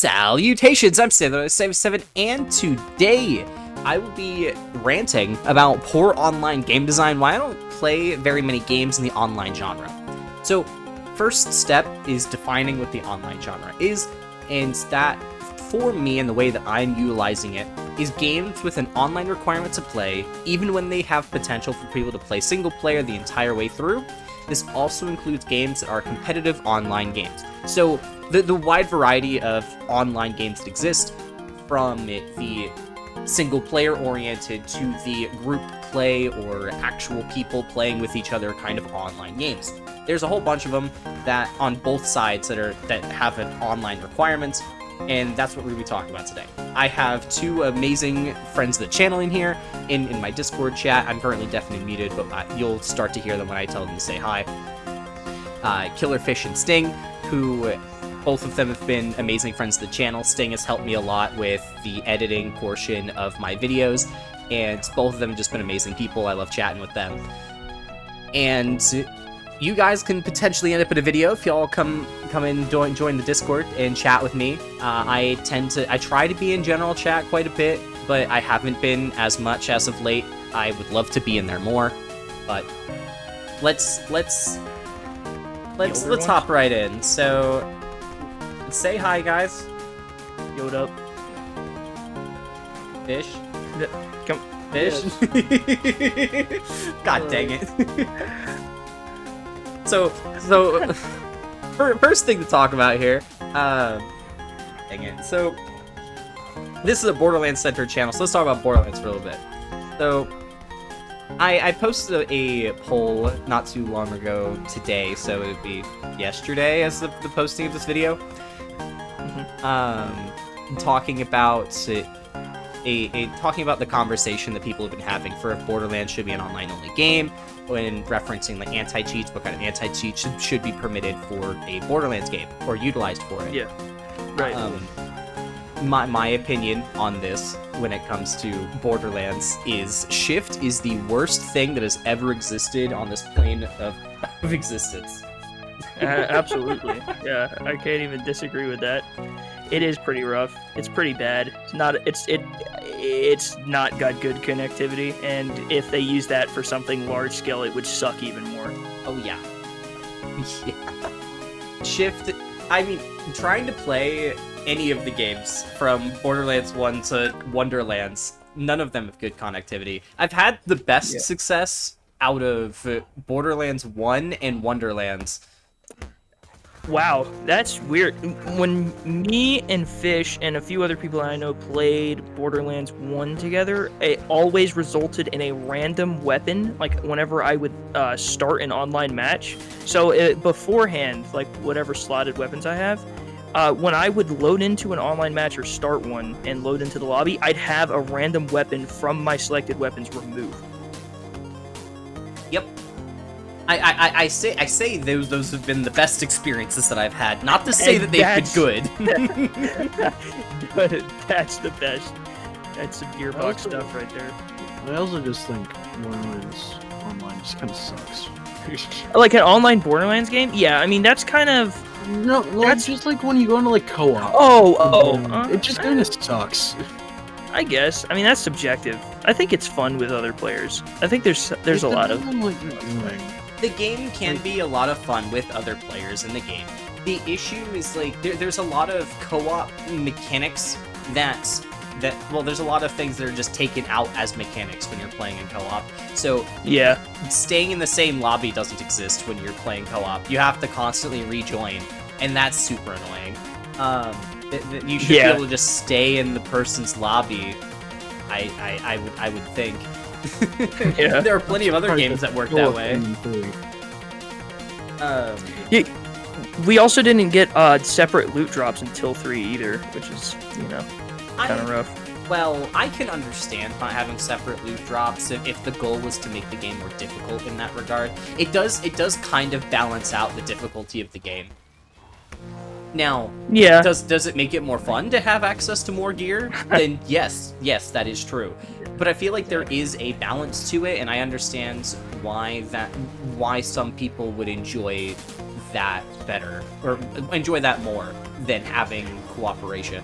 Salutations, I'm Salutations77, and today I will be ranting about poor online game design, why I don't play very many games in the online genre. So, first step is defining what the online genre is, and that, for me, and the way that I'm utilizing it, is games with an online requirement to play, even when they have potential for people to play single player the entire way through. This also includes games that are competitive online games. So, the wide variety of online games that exist, from the single-player oriented to the group play or actual people playing with each other kind of online games. There's a whole bunch of them that on both sides that have an online requirement, and that's what we're going to be talking about today. I have two amazing friends of the channel in here, in my Discord chat. I'm currently definitely muted, but you'll start to hear them when I tell them to say hi. Killerfish and Sting, who both of them have been amazing friends of the channel. Sting has helped me a lot with the editing portion of my videos, and both of them have just been amazing people. I love chatting with them. And you guys can potentially end up in a video if y'all come in, join the Discord and chat with me. I try to be in general chat quite a bit, but I haven't been as much as of late. I would love to be in there more, but let's hop right in. So, say hi, guys. Yo, what up? Fish. Come. Fish. God dang it. So first thing to talk about here. Dang it. So, this is a Borderlands-centered channel, so let's talk about Borderlands for a little bit. So, I posted a poll not too long ago today, so it would be yesterday as the posting of this video. Talking about talking about the conversation that people have been having for if Borderlands should be an online-only game, when referencing like anti-cheats, what kind of anti-cheats should be permitted for a Borderlands game or utilized for it. Yeah, right. My opinion on this, when it comes to Borderlands, is shift is the worst thing that has ever existed on this plane of existence. Absolutely. Yeah, I can't even disagree with that. It is pretty rough. It's pretty bad. It's not got good connectivity, and if they use that for something large scale, it would suck even more. Oh yeah. Yeah. Shift. I mean, trying to play any of the games from Borderlands 1 to Wonderlands, none of them have good connectivity. I've had the best success out of Borderlands 1 and Wonderlands. Wow, that's weird. When me and Fish and a few other people I know played Borderlands 1 together, it always resulted in a random weapon, like whenever I would start an online match. So beforehand, like whatever slotted weapons I have, when I would load into an online match or start one and load into the lobby, I'd have a random weapon from my selected weapons removed. Yep. I say those have been the best experiences that I've had. Not to say that they've been good. But that's the best. That's some Gearbox stuff right there. I also just think Borderlands Online just kind of sucks. Like an online Borderlands game? Yeah, I mean, that's kind of... No, that's just like when you go into like co-op. It just kind of sucks. I guess. I mean, that's subjective. I think it's fun with other players. I think there's a lot of... The game can be a lot of fun with other players in the game. The issue is, like, there's a lot of co-op mechanics well, there's a lot of things that are just taken out as mechanics when you're playing in co-op. So, yeah, staying in the same lobby doesn't exist when you're playing co-op. You have to constantly rejoin, and that's super annoying. You should be able to just stay in the person's lobby, I would think. Yeah. There are plenty of other games that work that way. We also didn't get separate loot drops until 3 either, which is, kind of rough. Well, I can understand not having separate loot drops if the goal was to make the game more difficult in that regard. It does kind of balance out the difficulty of the game. Now, does it make it more fun to have access to more gear? Then yes, that is true. But I feel like there is a balance to it, and I understand why some people would enjoy that better, or enjoy that more than having cooperation.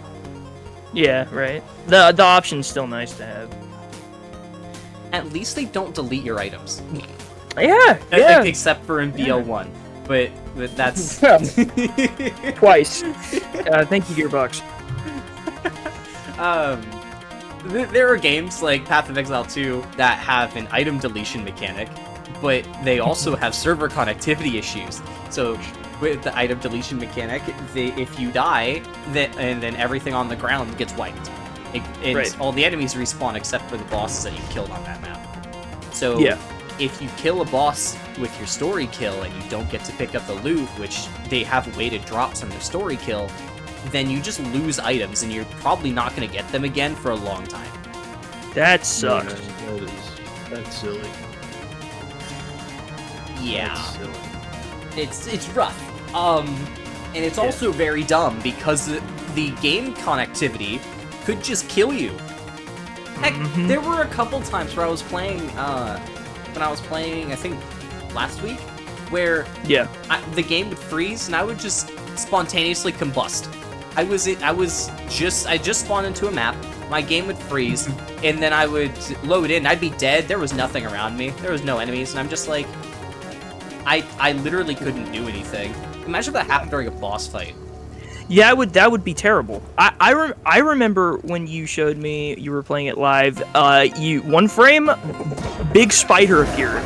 Yeah, right. The option's still nice to have. At least they don't delete your items. Yeah. Except for in BL1. But that's... Twice. Thank you, Gearbox. There are games like Path of Exile 2 that have an item deletion mechanic, but they also have server connectivity issues. So with the item deletion mechanic, if you die, and then everything on the ground gets wiped. And all the enemies respawn except for the bosses that you killed on that map. So if you kill a boss with your story kill and you don't get to pick up the loot, which they have weighted drops from the story kill, then you just lose items and you're probably not going to get them again for a long time. That sucks. That's silly. Yeah. That's silly. It's rough. And it's also very dumb because the game connectivity could just kill you. Heck, there were a couple times where I was playing, I think last week, where the game would freeze and I would just spontaneously combust. I just spawned into a map, my game would freeze, and then I would load in, I'd be dead, there was nothing around me, there was no enemies, and I'm just like, I literally couldn't do anything. Imagine if that happened during a boss fight. Yeah, that would be terrible. I remember when you showed me you were playing it live. One frame, big spider appeared.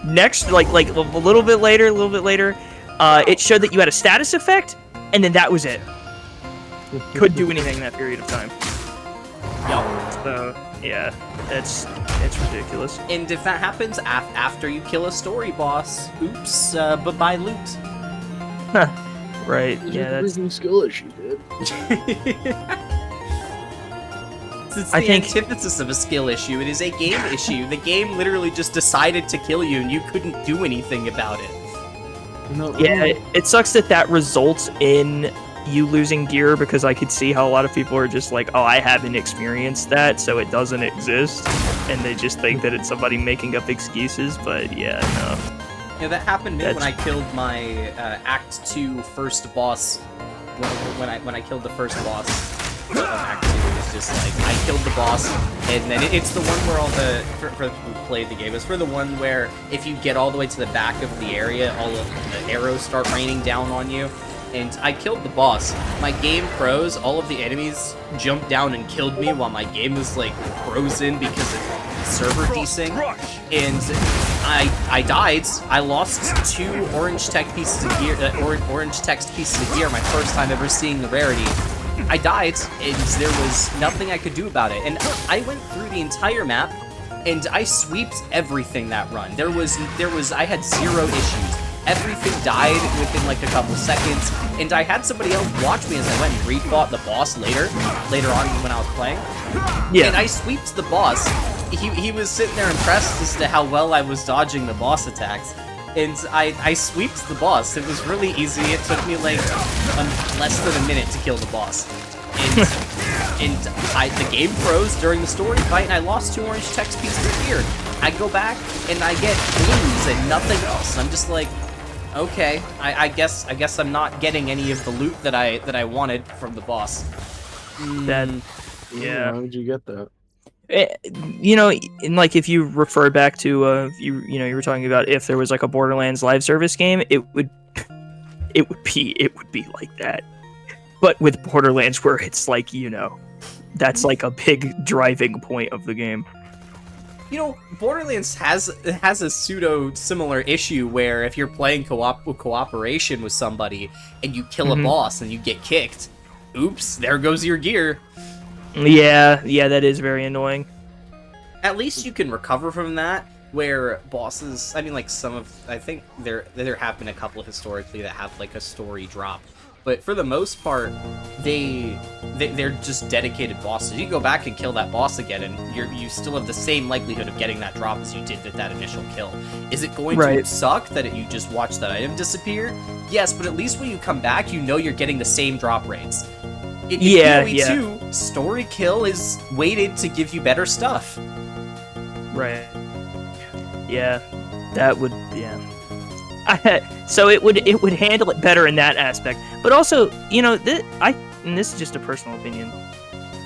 Next, like a little bit later, it showed that you had a status effect, and then that was it. Couldn't do anything in that period of time. Yup. So yeah, it's ridiculous. And if that happens after you kill a story boss, oops, bye-bye loot. Huh. Right, yeah, that's a skill issue, dude. It's the antithesis of a skill issue. It is a game issue. The game literally just decided to kill you, and you couldn't do anything about it. No, yeah, it sucks that results in you losing gear, because I could see how a lot of people are just like, oh, I haven't experienced that, so it doesn't exist, and they just think that it's somebody making up excuses, but yeah, no. Yeah, that happened to me when I killed my Act 2 first boss. When I killed the first boss of Act 2, it was just like, I killed the boss, and then it's the one where all the, for people who played the game, it's for the one where if you get all the way to the back of the area, all of the arrows start raining down on you. And I killed the boss. My game froze, all of the enemies jumped down and killed me while my game was like frozen because of server desync. And I died. I lost 2 orange text pieces of gear, my first time ever seeing the rarity. I died, and there was nothing I could do about it. And I went through the entire map, and I sweeped everything that run. I had 0 issues. Everything died within like a couple seconds, and I had somebody else watch me as I went and refought the boss later on when I was playing. Yeah. And I sweeped the boss. He was sitting there impressed as to how well I was dodging the boss attacks. And I sweeped the boss. It was really easy. It took me like less than a minute to kill the boss. And the game froze during the story fight, and I lost 2 orange text pieces of gear. I go back and I get blues and nothing else. I'm just like, okay, I guess I'm not getting any of the loot that I wanted from the boss. Then, yeah. How did you get that? You know, in like if you refer back to you were talking about if there was like a Borderlands live service game, it would be like that. But with Borderlands, where it's like, that's like a big driving point of the game. Borderlands has a pseudo-similar issue where if you're playing cooperation with somebody and you kill a boss and you get kicked, oops, there goes your gear. Yeah, that is very annoying. At least you can recover from that, where bosses, I think there have been a couple historically that have like a story drop. But for the most part, they're just dedicated bosses. You go back and kill that boss again, and you still have the same likelihood of getting that drop as you did with that initial kill. Is it going to suck that you just watch that item disappear? Yes, but at least when you come back, you're getting the same drop rates. In PoE 2, story kill is weighted to give you better stuff. Right. Yeah, that would, So it would handle it better in that aspect. But also, and this is just a personal opinion,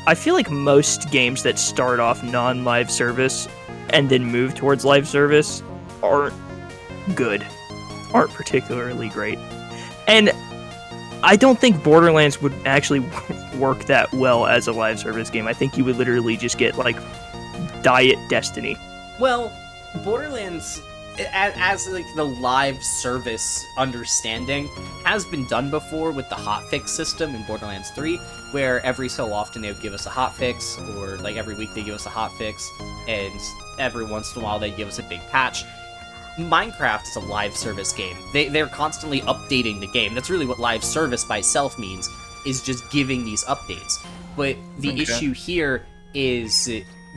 I feel like most games that start off non-live service and then move towards live service aren't good, aren't particularly great. And I don't think Borderlands would actually work that well as a live service game. I think you would literally just get, like, Diet Destiny. Well, Borderlands, as like the live service understanding, has been done before with the hotfix system in Borderlands 3, where every so often they would give us a hotfix, or like every week they give us a hotfix, and every once in a while they give us a big patch. Minecraft is a live service game. They're constantly updating the game. That's really what live service by itself means, is just giving these updates. But the issue here is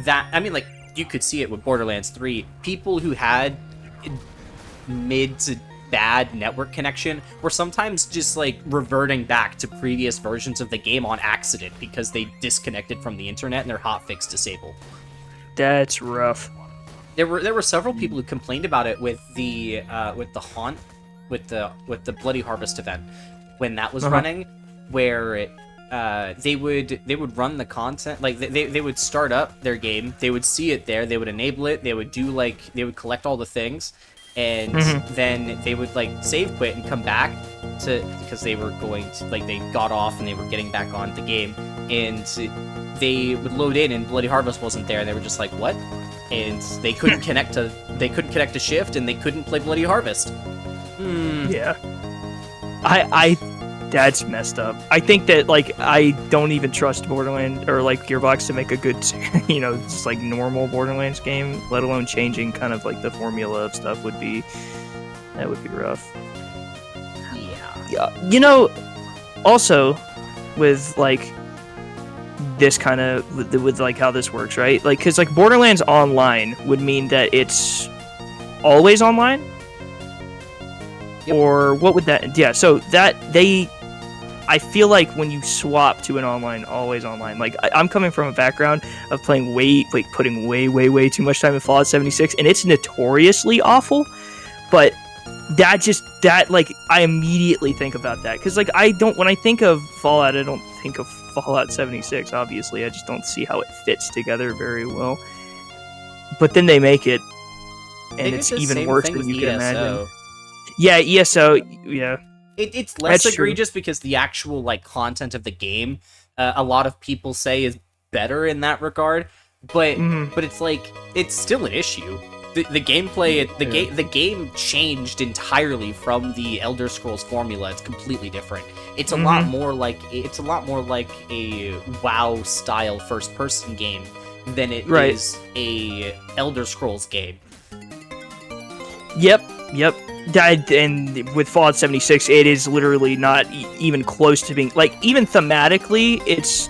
that, I mean, like, you could see it with Borderlands 3. People who had mid to bad network connection were sometimes just, like, reverting back to previous versions of the game on accident because they disconnected from the internet and their hotfix disabled. That's rough. There were several people who complained about it with the Haunt, with the Bloody Harvest event when that was running, where they would run the content, like they would start up their game, they would see it there, they would enable it, they would collect all the things, and then they would like save quit and come back because they were going to, like, they got off and they were getting back on the game, and they would load in and Bloody Harvest wasn't there, and they were just like, what? And they couldn't connect to Shift, and they couldn't play Bloody Harvest. Yeah. That's messed up. I think that, like, I don't even trust Borderlands or like Gearbox to make a good, just like normal Borderlands game, let alone changing kind of like the formula of stuff would be rough. Yeah. Also with like this kind of with like how this works, right? Like, because like Borderlands Online would mean that it's always online. Yep. Or what would that? Yeah. So I feel like when you swap to an always online, like I'm coming from a background of putting way too much time in Fallout 76, and it's notoriously awful. But like I immediately think about that because like when I think of Fallout, I don't think of Fallout 76. Obviously, I just don't see how it fits together very well. But then they make it, and it's even worse than you can imagine. Yeah, ESO. Yeah. It's less egregious because the actual like content of the game, a lot of people say is better in that regard, but it's like it's still an issue. The gameplay, the game changed entirely from the Elder Scrolls formula. It's completely different. It's a lot more like a WoW style first person game than it is a Elder Scrolls game. Yep. And with Fallout 76, it is literally not even close to being, like, even thematically, it's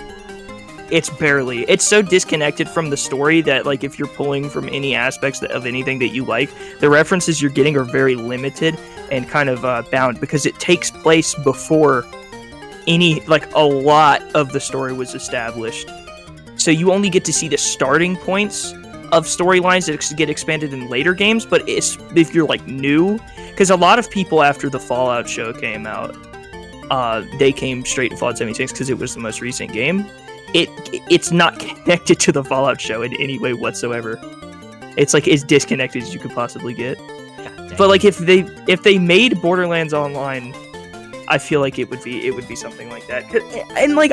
barely. It's so disconnected from the story that, like, if you're pulling from any aspects of anything that you like, the references you're getting are very limited and kind of bound because it takes place before a lot of the story was established. So you only get to see the starting points of storylines that get expanded in later games, but if you're like new, because a lot of people after the Fallout show came out, they came straight to Fallout 76 because it was the most recent game. It's not connected to the Fallout show in any way whatsoever. It's like as disconnected as you could possibly get. But like if they made Borderlands Online, I feel like it would be something like that. And like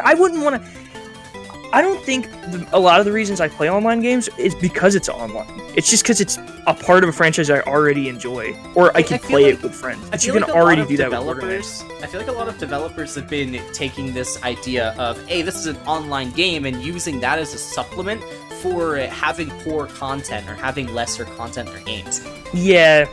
I don't think a lot of the reasons I play online games is because it's online. It's just because it's a part of a franchise I already enjoy, or I can play it with friends. But you can already do that with Borderlands. I feel like a lot of developers have been taking this idea of, hey, this is an online game, and using that as a supplement for having poor content or having lesser content in their games. Yeah.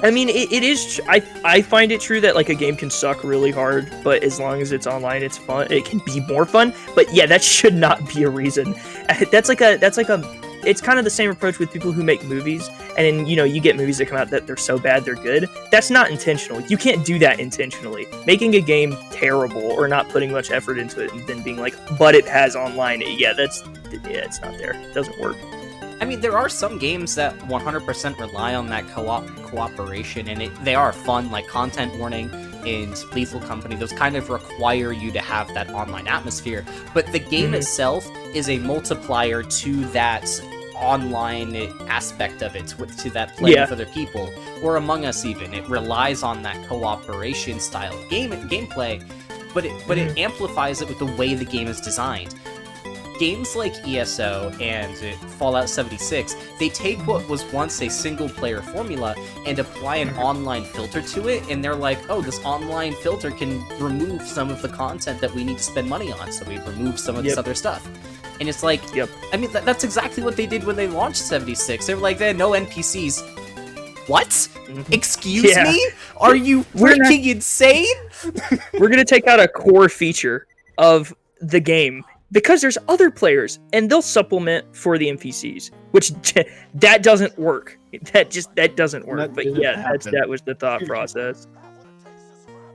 I mean, it is. I find it true that like a game can suck really hard, but as long as it's online, it's fun. It can be more fun. But yeah, that should not be a reason. That's like a. It's kind of the same approach with people who make movies, and then you get movies that come out that they're so bad they're good. That's not intentional. You can't do that intentionally. Making a game terrible or not putting much effort into it, and then being like, but it has online. Yeah, it's not there. It doesn't work. I mean, there are some games that 100% rely on that cooperation, and they are fun, like Content Warning and Lethal Company. Those kind of require you to have that online atmosphere, but the game itself is a multiplier to that online aspect of it, to that play with other people, or Among Us even. It relies on that cooperation style of gameplay, but it amplifies it with the way the game is designed. Games like ESO and Fallout 76, they take what was once a single-player formula and apply an online filter to it, and they're like, oh, this online filter can remove some of the content that we need to spend money on, so we remove some of this other stuff. And it's like, I mean, that's exactly what they did when they launched 76. They were like, there are no NPCs. What? Excuse me? Are you freaking insane? We're gonna take out a core feature of the game because there's other players, and they'll supplement for the NPCs, which that doesn't work. That doesn't work. But yeah, that was the thought process.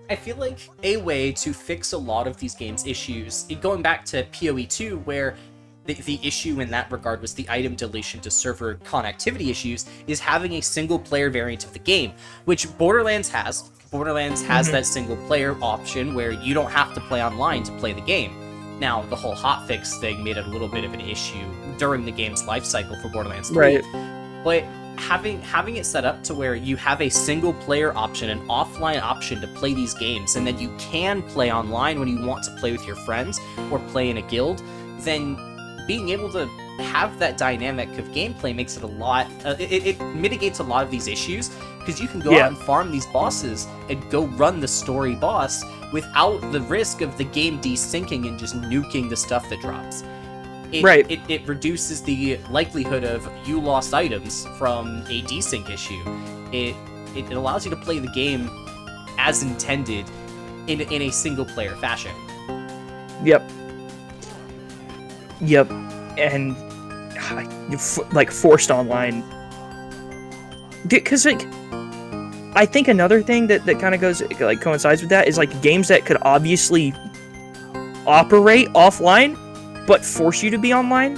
I feel like a way to fix a lot of these games' issues, going back to PoE 2, where the issue in that regard was the item deletion to server connectivity issues, is having a single-player variant of the game, which Borderlands has. Borderlands has that single-player option where you don't have to play online to play the game. Now, the whole hotfix thing made it a little bit of an issue during the game's lifecycle for Borderlands 3. But having it set up to where you have a single-player option, an offline option to play these games, and then you can play online when you want to play with your friends or play in a guild, then being able to have that dynamic of gameplay makes it a lot... it mitigates a lot of these issues, because you can go out and farm these bosses and go run the story boss without the risk of the game desyncing and just nuking the stuff that drops. It reduces the likelihood of you lost items from a desync issue. It allows you to play the game as intended in a single-player fashion. And like forced online, because like I think another thing that kind of goes like coincides with that is like games that could obviously operate offline but force you to be online.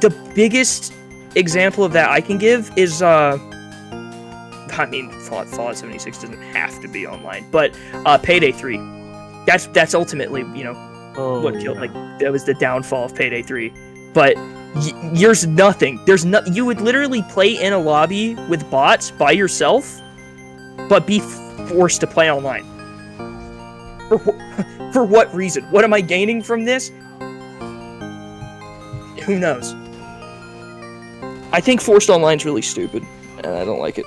The biggest example of that I can give is I mean Fallout 76 doesn't have to be online, but Payday 3. That's ultimately, you know, what killed, like, that was the downfall of Payday 3. But there's nothing. You would literally play in a lobby with bots by yourself, but be forced to play online. For what reason? What am I gaining from this? Who knows? I think forced online is really stupid, and I don't like it.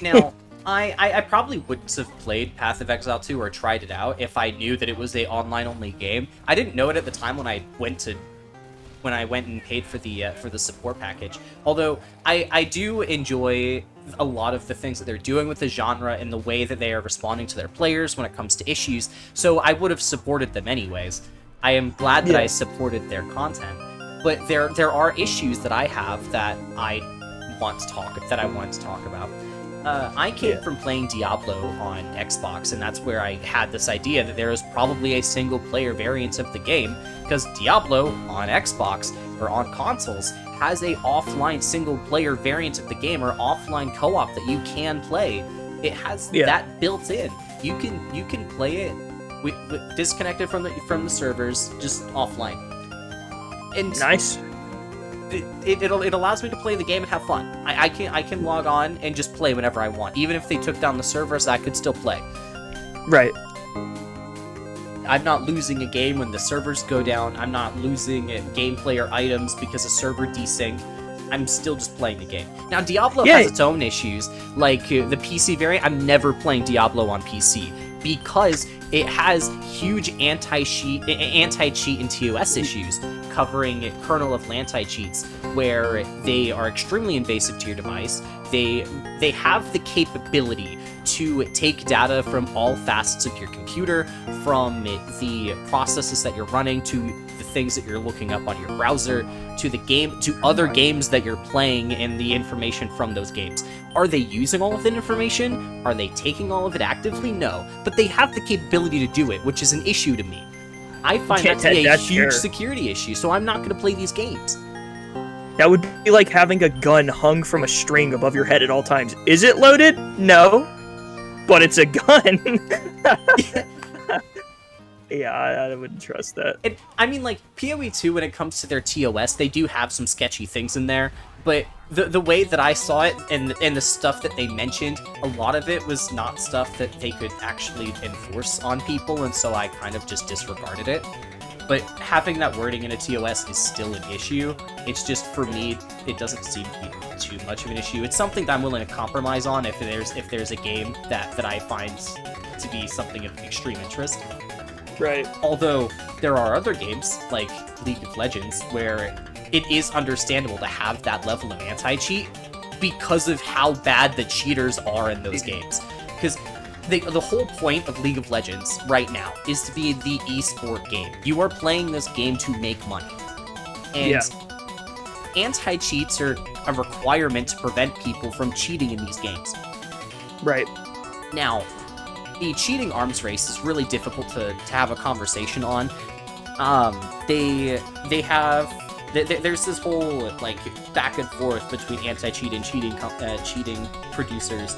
Now, I probably wouldn't have played Path of Exile 2 or tried it out if I knew that it was a online-only game. I didn't know it at the time when I went and paid for the support package. Although I do enjoy a lot of the things that they're doing with the genre and the way that they are responding to their players when it comes to issues. So I would have supported them anyways. I am glad that I supported their content. But there are issues that I have that I want to talk about. I came from playing Diablo on Xbox, and that's where I had this idea that there is probably a single-player variant of the game, because Diablo on Xbox, or on consoles, has a offline single-player variant of the game, or offline co-op that you can play. It has that built in. You can play it with disconnected from the servers, just offline. And nice. It allows me to play the game and have fun. I can log on and just play whenever I want. Even if they took down the servers, I could still play. Right. I'm not losing a game when the servers go down. I'm not losing gameplay or items because a server desync. I'm still just playing the game. Now, Diablo has its own issues, like the PC variant. I'm never playing Diablo on PC because it has huge anti-cheat and TOS issues, covering kernel of anti-cheats, where they are extremely invasive to your device. They have the capability to take data from all facets of your computer, from the processes that you're running to the things that you're looking up on your browser, to the game, to other games that you're playing, and the information from those games. Are they using all of that information? Are they taking all of it actively? No. But they have the capability to do it, which is an issue to me. I find that to be a huge security issue, so I'm not going to play these games. That would be like having a gun hung from a string above your head at all times. Is it loaded? No. But it's a gun. Yeah, I wouldn't trust that. I mean, like, PoE 2, when it comes to their TOS, they do have some sketchy things in there, but the way that I saw it and the stuff that they mentioned, a lot of it was not stuff that they could actually enforce on people, and so I kind of just disregarded it. But having that wording in a TOS is still an issue. It's just, for me, it doesn't seem to be too much of an issue. It's something that I'm willing to compromise on if there's a game that I find to be something of extreme interest. Right. Although, there are other games, like League of Legends, where it is understandable to have that level of anti-cheat because of how bad the cheaters are in those games. Because the whole point of League of Legends right now is to be the esport game. You are playing this game to make money. And anti-cheats are a requirement to prevent people from cheating in these games. Right. Now, the cheating arms race is really difficult to have a conversation on. There's this whole, like, back and forth between anti-cheat and cheating producers,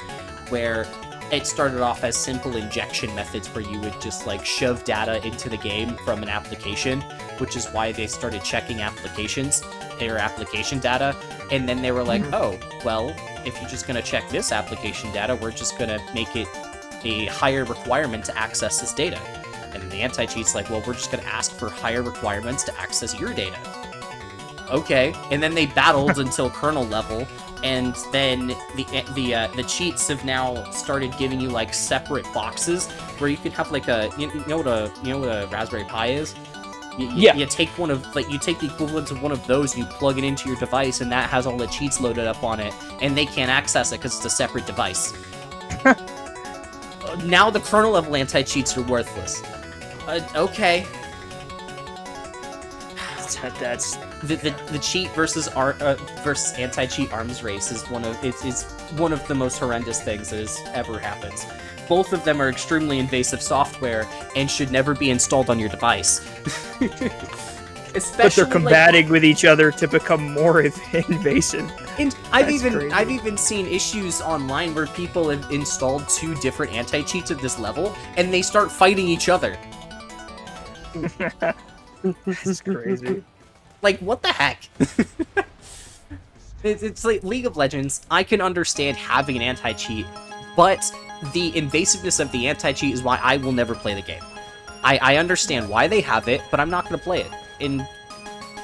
where it started off as simple injection methods where you would just, like, shove data into the game from an application, which is why they started checking applications, their application data, and then they were like, oh, well, if you're just gonna check this application data, we're just gonna make it a higher requirement to access this data. And the anti-cheat's like, well, we're just gonna ask for higher requirements to access your data. Okay, and then they battled until kernel level, and then the cheats have now started giving you, like, separate boxes where you can have, like, a you know what a Raspberry Pi is? You take one of, like, you take the equivalent of one of those, you plug it into your device, and that has all the cheats loaded up on it, and they can't access it because it's a separate device. Now the kernel level anti-cheats are worthless. Okay. That's the cheat versus anti-cheat arms race is one of the most horrendous things that has ever happened. Both of them are extremely invasive software and should never be installed on your device. But they're combating with each other to become more invasive. And I've even seen issues online where people have installed 2 different anti-cheats at this level, and they start fighting each other. That's crazy. Like, what the heck? It's like League of Legends. I can understand having an anti-cheat, but the invasiveness of the anti-cheat is why I will never play the game. I understand why they have it, but I'm not going to play it. And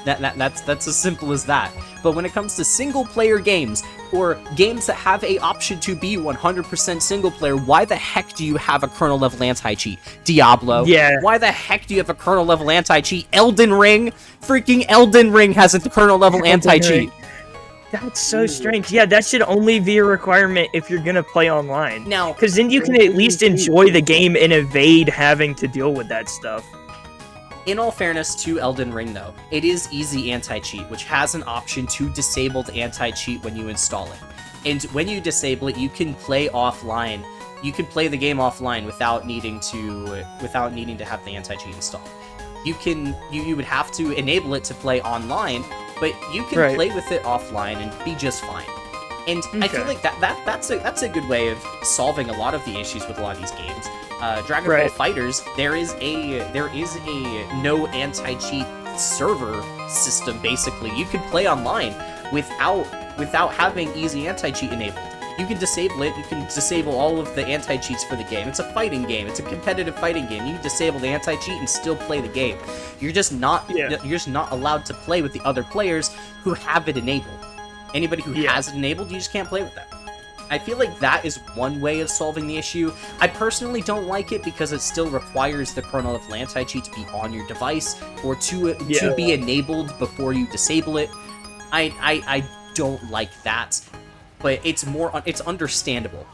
that's as simple as that. But when it comes to single-player games, or games that have a option to be 100% single-player, why the heck do you have a kernel-level anti-cheat? Diablo. Yeah. Why the heck do you have a kernel-level anti-cheat? Elden Ring? Freaking Elden Ring has a kernel-level anti-cheat. That's so strange. Yeah, that should only be a requirement if you're gonna play online. Now, because then you can at least enjoy the game and evade having to deal with that stuff. In all fairness to Elden Ring, though, it is easy anti-cheat, which has an option to disable the anti-cheat when you install it. And when you disable it, you can play offline. You can play the game offline without needing to have the anti-cheat installed. You would have to enable it to play online, but you can play with it offline and be just fine. And I feel like that's a good way of solving a lot of the issues with a lot of these games. Dragon Ball FighterZ, there is a no anti-cheat server system. Basically, you can play online without having easy anti-cheat enabled. You can disable it. You can disable all of the anti-cheats for the game. It's a fighting game. It's a competitive fighting game. You can disable the anti-cheat and still play the game. You're just not allowed to play with the other players who have it enabled. Anybody who has it enabled, you just can't play with them. I feel like that is one way of solving the issue. I personally don't like it because it still requires the kernel level anti-cheat to be on your device or to be enabled before you disable it. I don't like that, but it's understandable.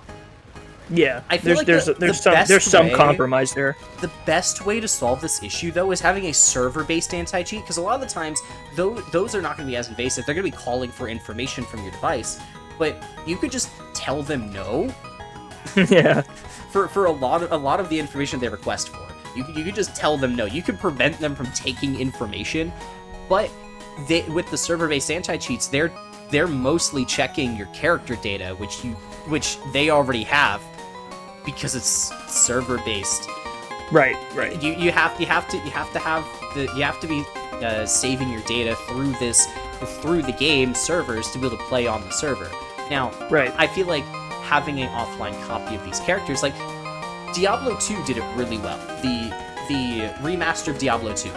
Yeah, I feel there's some compromise there. The best way to solve this issue, though, is having a server-based anti-cheat, because a lot of the times, those are not going to be as invasive. They're going to be calling for information from your device, but you could just tell them no. Yeah. For a lot of the information they request for, you could just tell them no. You could prevent them from taking information, but with the server-based anti-cheats, they're mostly checking your character data, which they already have because it's server-based. Right. You have to be saving your data through the game servers to be able to play on the server. Now, right. I feel like having an offline copy of these characters, like Diablo 2 did it really well. The remaster of Diablo 2,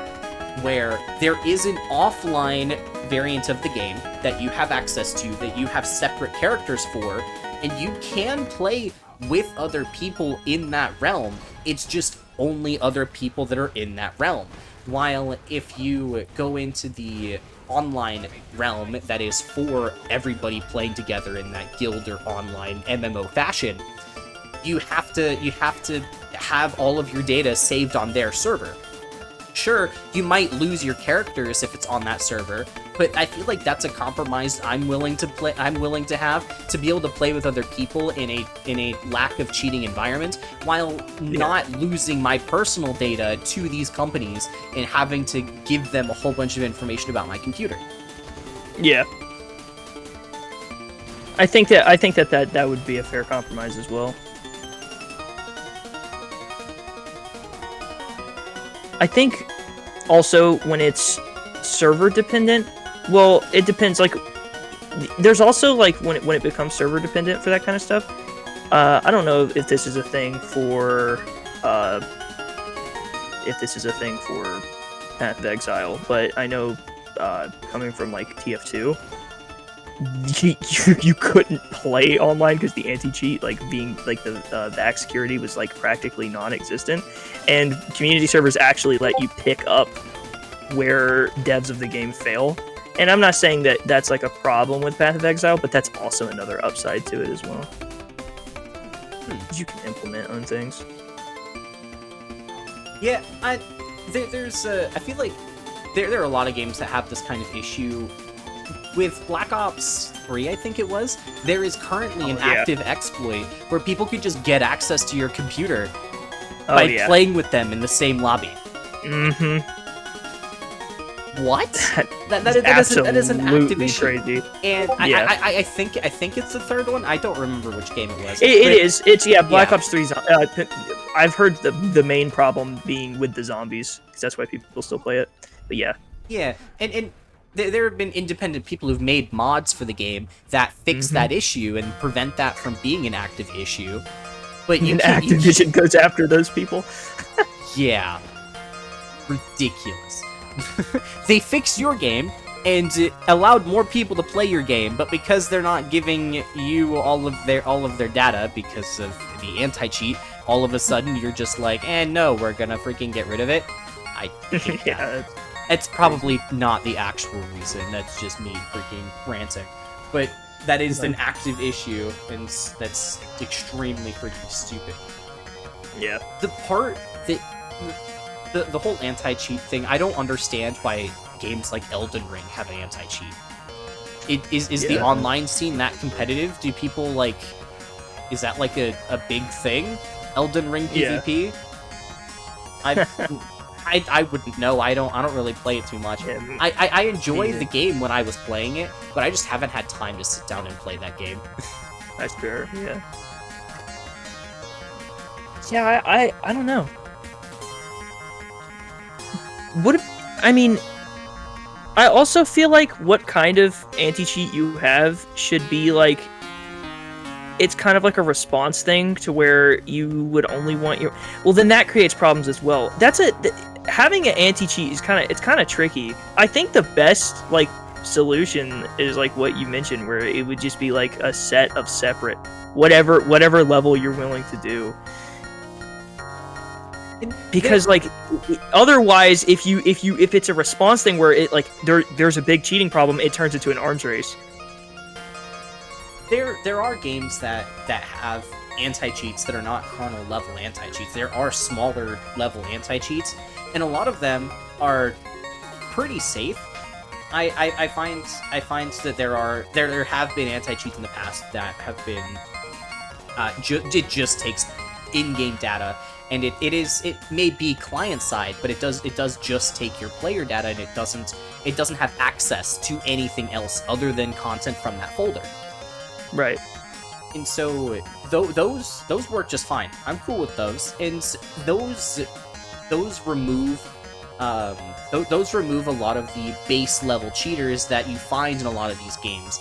where there is an offline variant of the game that you have access to, that you have separate characters for, and you can play with other people in that realm. It's just only other people that are in that realm. While if you go into the online realm that is for everybody playing together in that guild or online MMO fashion, you have to have all of your data saved on their server. Sure, you might lose your characters if it's on that server, but I feel like that's a compromise I'm willing to have to be able to play with other people in a lack of cheating environment, while not losing my personal data to these companies and having to give them a whole bunch of information about my computer. Yeah. I think that would be a fair compromise as well. I think also when it's server dependent, well, it depends. Like, there's also like when it becomes server dependent for that kind of stuff. I don't know if this is a thing for Path of Exile, but I know coming from like TF2, you couldn't play online because the anti-cheat, like being like the back security was like practically non-existent, and community servers actually let you pick up where devs of the game fail. And I'm not saying that that's like a problem with Path of Exile, but that's also another upside to it as well. You can implement on things. Yeah, I feel like there are a lot of games that have this kind of issue. With Black Ops 3, I think it was, there is currently an active exploit where people could just get access to your computer by playing with them in the same lobby. Mm-hmm. What? That is an active issue. Crazy. And I think it's the third one. I don't remember which game it was. It is. It's Black Ops 3's. I've heard the main problem being with the zombies, because that's why people still play it. But yeah. Yeah, and there have been independent people who've made mods for the game that fix that issue and prevent that from being an active issue. But Activision goes after those people. Yeah. Ridiculous. They fixed your game and allowed more people to play your game, but because they're not giving you all of their data because of the anti-cheat, all of a sudden you're just like, no, we're gonna freaking get rid of it. I hate that. It's probably not the actual reason. That's just me freaking ranting. But that is an active issue, and that's extremely freaking stupid. Yeah. The part that... The whole anti-cheat thing, I don't understand why games like Elden Ring have an anti-cheat. Is the online scene that competitive? Do people, like... Is that, like, a big thing? Elden Ring PvP? Yeah. I wouldn't know. I don't really play it too much. Yeah, I enjoy the game when I was playing it, but I just haven't had time to sit down and play that game. That's fair. Yeah. Yeah, I don't know. I also feel like what kind of anti-cheat you have should be like, it's kind of like a response thing to where you would only want your... Well, then that creates problems as well. Having an anti-cheat is kind of tricky. I think the best like solution is like what you mentioned, where it would just be like a set of separate whatever level you're willing to do. Because like otherwise, if it's a response thing where it like there's a big cheating problem, it turns into an arms race. There are games that have anti-cheats that are not kernel level anti-cheats. There are smaller level anti-cheats, and a lot of them are pretty safe. I find that there have been anti-cheats in the past that have been it just takes in-game data and it may be client side, but it does just take your player data, and it doesn't have access to anything else other than content from that folder. Right. And so those work just fine. I'm cool with those, and those remove a lot of the base level cheaters that you find in a lot of these games.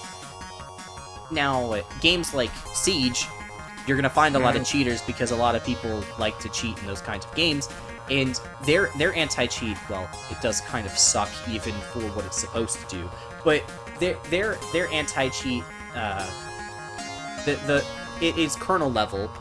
Now, games like Siege, you're gonna find a lot of cheaters because a lot of people like to cheat in those kinds of games, and their anti-cheat, well, it does kind of suck even for what it's supposed to do, but their anti-cheat, it is kernel level,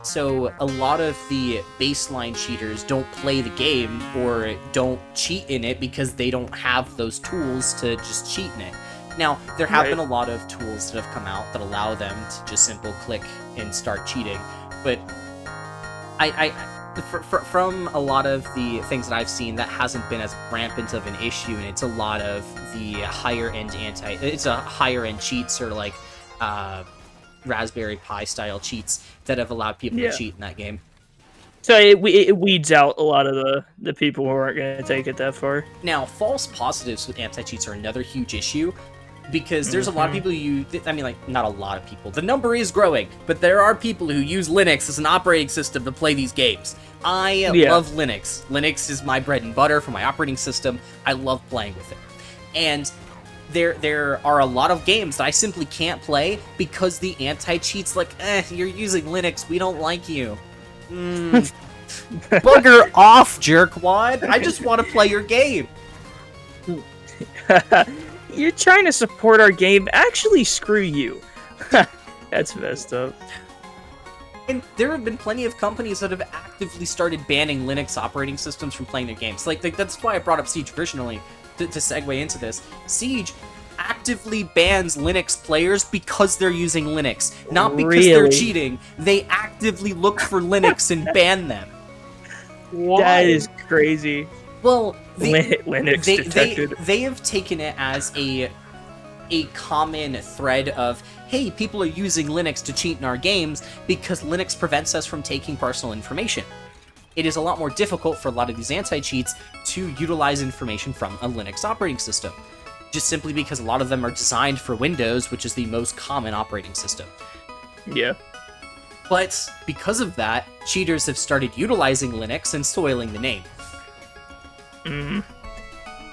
so a lot of the baseline cheaters don't play the game or don't cheat in it because they don't have those tools to just cheat in it. Now, there have been a lot of tools that have come out that allow them to just simple click and start cheating, but from a lot of the things that I've seen, that hasn't been as rampant of an issue, and it's a lot of the higher-end higher-end cheats, or like Raspberry Pi style cheats that have allowed people to cheat in that game. So it weeds out a lot of the people who aren't going to take it that far. Now, false positives with anti-cheats are another huge issue, because there's a lot of people who not a lot of people, the number is growing, but there are people who use Linux as an operating system to play these games. I love Linux. Linux is my bread and butter for my operating system. I love playing with it. And there are a lot of games that I simply can't play because the anti-cheat's like, you're using Linux, we don't like you. Bugger off, jerkwad! I just want to play your game. You're trying to support our game. Actually, screw you. That's messed up. And there have been plenty of companies that have actively started banning Linux operating systems from playing their games. Like that's why I brought up Siege originally, to segue into this. Siege actively bans Linux players because they're using Linux, not because they're cheating. They actively look for Linux and ban them. Why? That is crazy. Well, Linux detected. They have taken it as a common thread of, hey, people are using Linux to cheat in our games because Linux prevents us from taking personal information. It is a lot more difficult for a lot of these anti-cheats to utilize information from a Linux operating system, just simply because a lot of them are designed for Windows, which is the most common operating system. Yeah. But because of that, cheaters have started utilizing Linux and soiling the name.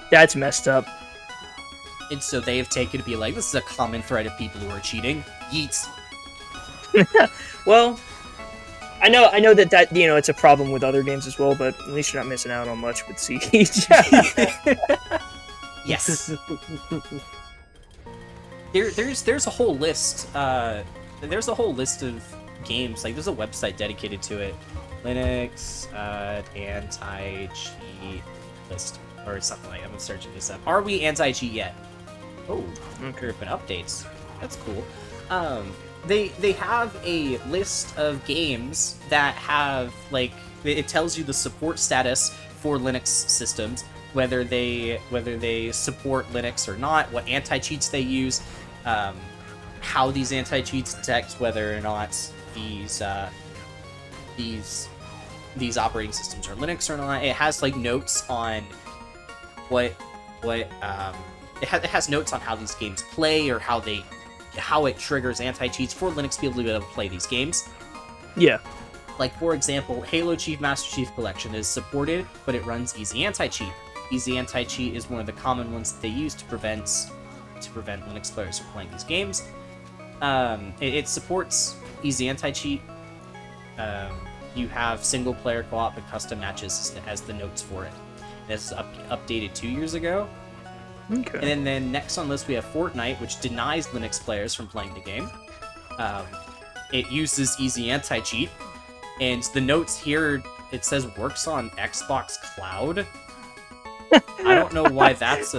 That's messed up. And so they have taken to be like, this is a common thread of people who are cheating. Yeets. Well, I know that it's a problem with other games as well, but at least you're not missing out on much with Siege. Yes. There's a whole list. There's a whole list of games. Like, there's a website dedicated to it. Linux anti-cheat list or something like that. I'm searching this up. Are we anti-cheat yet? Oh, there have been updates. That's cool. They have a list of games that have, like, it tells you the support status for Linux systems, whether they support Linux or not, what anti-cheats they use, how these anti-cheats detect whether or not these operating systems are Linux or not. It has like notes on it has notes on how these games play, or how it triggers anti-cheats for Linux to be able to play these games. Yeah. Like, for example, Halo Chief Master Chief Collection is supported, but it runs Easy Anti-Cheat. Easy Anti-Cheat is one of the common ones that they use to prevent Linux players from playing these games. It supports Easy Anti-Cheat. You have single-player co-op and custom matches as the notes for it. This is updated 2 years ago. Okay. And then next on the list we have Fortnite, which denies Linux players from playing the game. It uses Easy Anti-Cheat, and the notes here, it says works on Xbox Cloud. I don't know why that's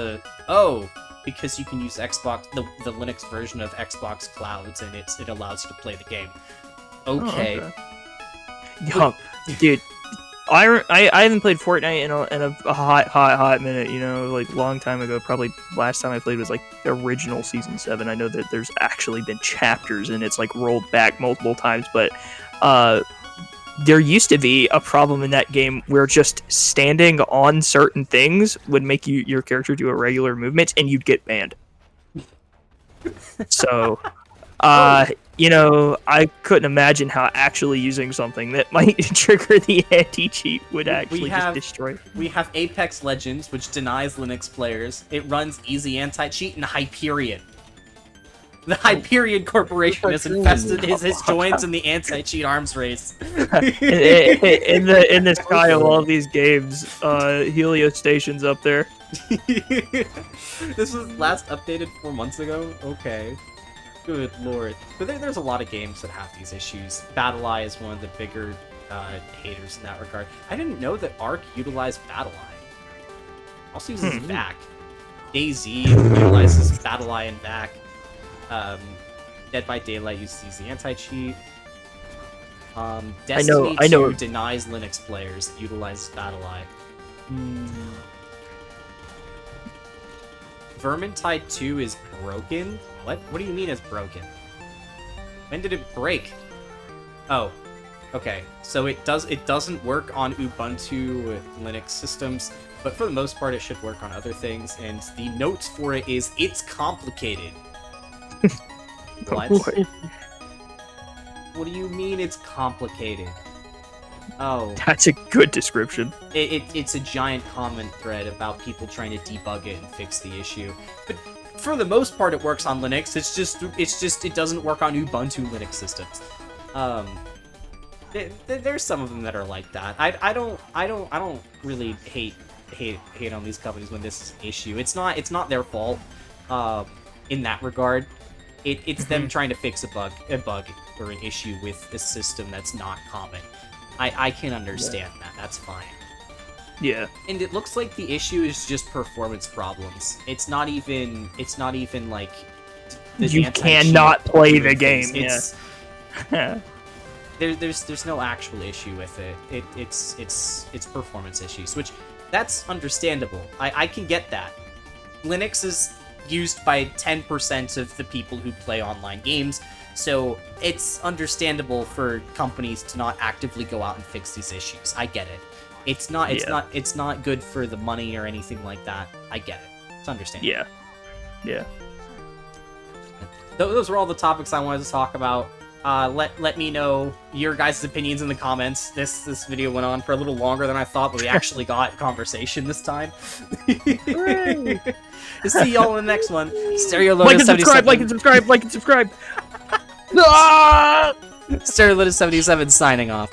because you can use Xbox, the Linux version of Xbox Clouds, and it allows you to play the game. Okay. Yo, dude, I haven't played Fortnite in a hot minute, like long time ago. Probably last time I played was like the original Season 7. I know that there's actually been chapters and it's like rolled back multiple times, but there used to be a problem in that game where just standing on certain things would make your character do irregular movements, and you'd get banned. So, you know, I couldn't imagine how actually using something that might trigger the anti-cheat would actually just destroy. We have Apex Legends, which denies Linux players. It runs easy anti-cheat, and Hyperion. The Hyperion Corporation has infested his joins in the anti-cheat arms race. in the sky of all these games, Helios Station's up there. This was last updated 4 months ago? Okay. Good lord. But there's a lot of games that have these issues. BattleEye is one of the bigger haters in that regard. I didn't know that Ark utilized BattleEye. Also uses VAC. DayZ utilizes BattleEye and VAC. Dead by Daylight uses the anti-cheat. Destiny 2 denies Linux players that utilizes BattleEye. Vermintide 2 is broken? What? What do you mean it's broken? When did it break? Oh, okay. So it doesn't work on Ubuntu Linux systems, but for the most part it should work on other things, and the notes for it is it's complicated. What? What do you mean it's complicated? Oh. That's a good description. It's a giant comment thread about people trying to debug it and fix the issue. But for the most part, it works on Linux. It's just it doesn't work on Ubuntu Linux systems. There's some of them that are like that. I don't really hate on these companies when this is an issue. It's not their fault. In that regard, it's them trying to fix a bug or an issue with a system that's not common. I can understand that. That's fine. Yeah. And it looks like the issue is just performance problems. It's not even like you cannot play the game. Yeah. There's no actual issue with it. It's performance issues, which that's understandable. I can get that. Linux is used by 10% of the people who play online games. So it's understandable for companies to not actively go out and fix these issues. I get it. It's not good for the money or anything like that. I get it. It's understandable. Yeah. Those were all the topics I wanted to talk about. Let me know your guys' opinions in the comments. This video went on for a little longer than I thought, but we actually got conversation this time. See y'all in the next one. Stereo Lotus 77. Like and subscribe. Stereo Lotus 77 signing off.